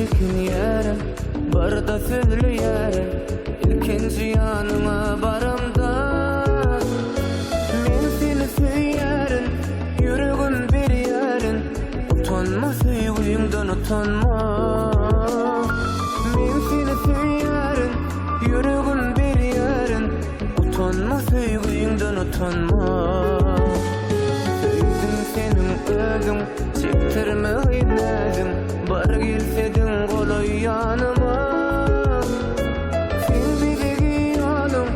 çekinýärem, barda söýleýärem, ilkinji ýanyňa baramda. Men seni söýýärin, yüregim berýärin, utanma söýgüýüňden utanma. Men seni söýýärin, yüregim berýärin, utanma söýgüýüňden utanma. Söýdüm senin özüň, çektirme gynädin, bar gelsedin golay ýanyma. Sen bilegi ýalyň,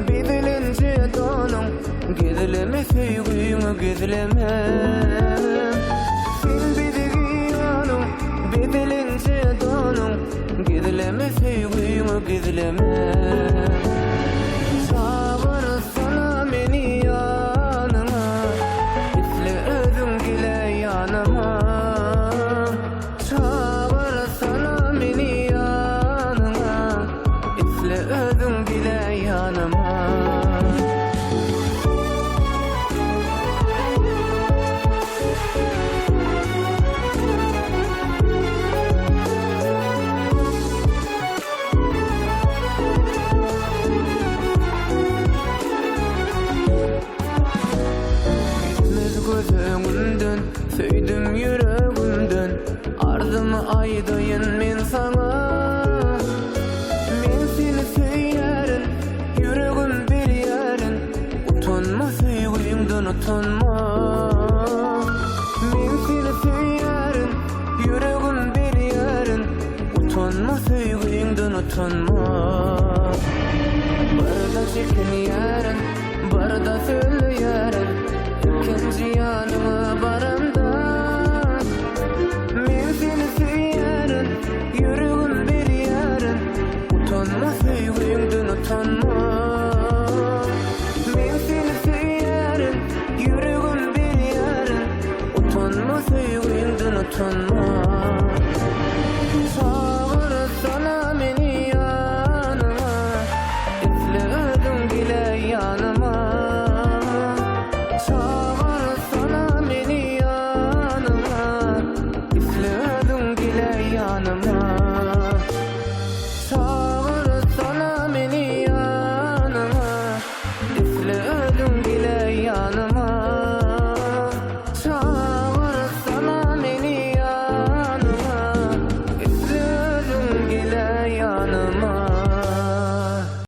bedelenje donyň, gezleme söýgüýüňi gezleme. Sen bilegi ýalyň, bedelenje donyň, gezleme söýgüýüňi gezleme. Çağırsana meni ýanyňa, isle özüň gile ýanyma. Çağırsana meni ýanyňa, isle özüň gile ýanyma. Gözüňden, söýdüm yüregimden, arzymy aýdayyn men sana. Men seni söýýärin, yüregim berýärin, utanma söýgüýüňden utanma. Men seni söýýärin, yüregim berýärin, utanma söýgüýüňden utanma. Barda çekinýärin, barda söýleýärin, ilkinji ýanyňa